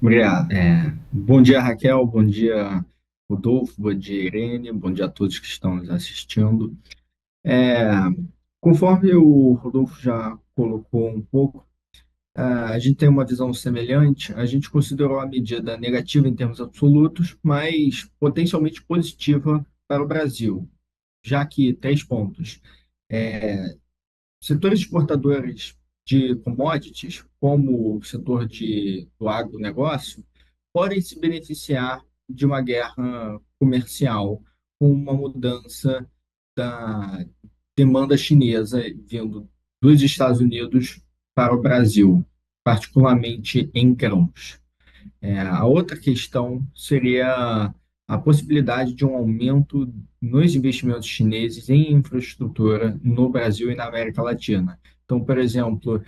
Obrigado. Bom dia, Raquel. Bom dia, Rodolfo. Bom dia, Irene. Bom dia a todos que estão nos assistindo. É, Conforme o Rodolfo já colocou um pouco, a gente tem uma visão semelhante. A gente considerou a medida negativa em termos absolutos, mas potencialmente positiva para o Brasil, já que três pontos. Setores exportadores de commodities, como o setor do agronegócio, podem se beneficiar de uma guerra comercial com uma mudança da demanda chinesa vindo dos Estados Unidos para o Brasil, particularmente em grãos. A outra questão seria a possibilidade de um aumento nos investimentos chineses em infraestrutura no Brasil e na América Latina. Então, por exemplo,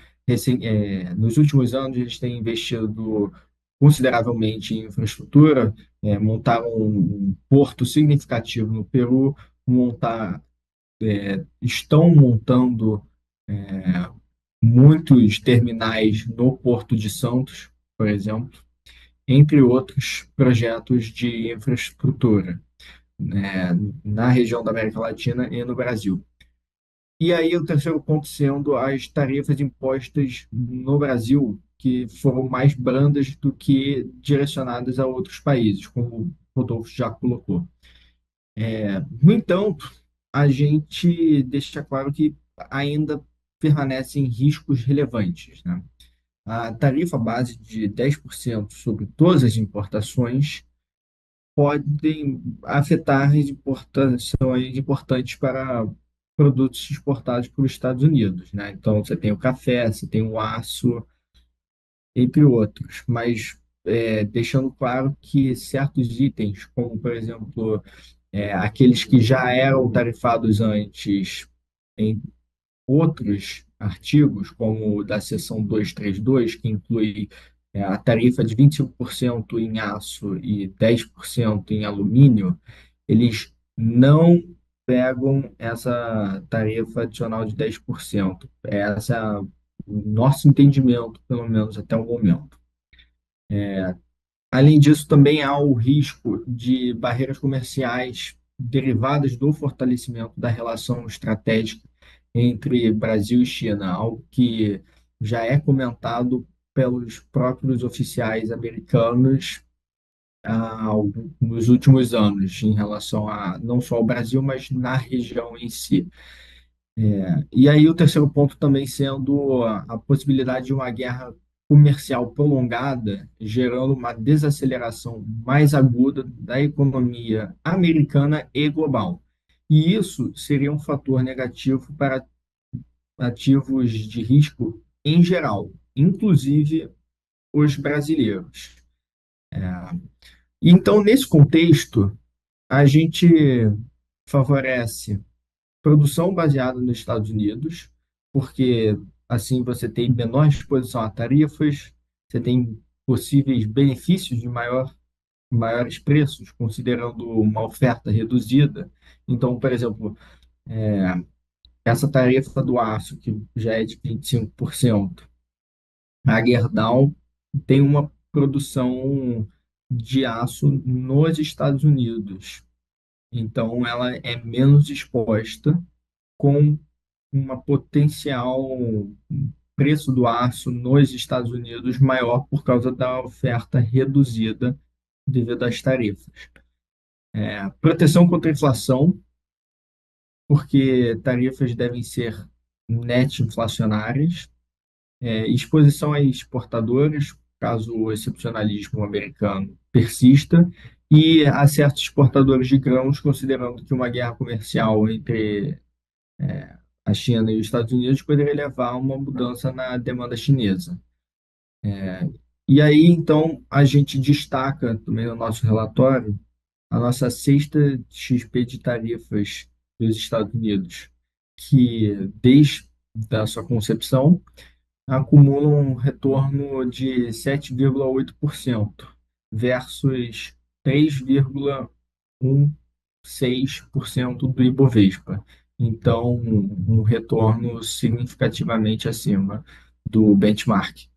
nos últimos anos, eles têm investido consideravelmente em infraestrutura, montaram um porto significativo no Peru, montar, estão montando muitos terminais no Porto de Santos, por exemplo, entre outros projetos de infraestrutura, né, na região da América Latina e no Brasil. E aí o terceiro ponto sendo as tarifas impostas no Brasil, que foram mais brandas do que direcionadas a outros países, como o Rodolfo já colocou. No entanto, a gente deixa claro que ainda permanecem riscos relevantes, né? A tarifa base de 10% sobre todas as importações podem afetar as importações importantes para produtos exportados para os Estados Unidos, né? Então, você tem o café, você tem o aço, entre outros, mas deixando claro que certos itens, como, por exemplo, aqueles que já eram tarifados antes em outros artigos, como o da seção 232, que inclui a tarifa de 25% em aço e 10% em alumínio, eles não pegam essa tarifa adicional de 10%. Essa é o nosso entendimento, pelo menos até o momento. Além disso, também há o risco de barreiras comerciais derivadas do fortalecimento da relação estratégica entre Brasil e China, algo que já é comentado pelos próprios oficiais americanos nos últimos anos, em relação a não só ao Brasil, mas na região em si. E aí o terceiro ponto também sendo a possibilidade de uma guerra comercial prolongada, gerando uma desaceleração mais aguda da economia americana e global. E isso seria um fator negativo para ativos de risco em geral, inclusive os brasileiros. Então, nesse contexto, a gente favorece produção baseada nos Estados Unidos, porque assim você tem menor exposição a tarifas, você tem possíveis benefícios de maiores preços, considerando uma oferta reduzida. Então, por exemplo, essa tarifa do aço, que já é de 25%, a Gerdau tem uma produção de aço nos Estados Unidos. Então, ela é menos exposta com uma potencial preço do aço nos Estados Unidos maior por causa da oferta reduzida devido às tarifas. Proteção contra a inflação, porque tarifas devem ser net inflacionárias. Exposição a exportadores, caso o excepcionalismo americano persista, e a certos exportadores de grãos, considerando que uma guerra comercial entre a China e os Estados Unidos poderia levar a uma mudança na demanda chinesa. E aí, então, a gente destaca também no nosso relatório a nossa sexta XP de tarifas dos Estados Unidos, que desde a sua concepção acumulam um retorno de 7,8% versus 3,16% do Ibovespa. Então, um retorno significativamente acima do benchmark.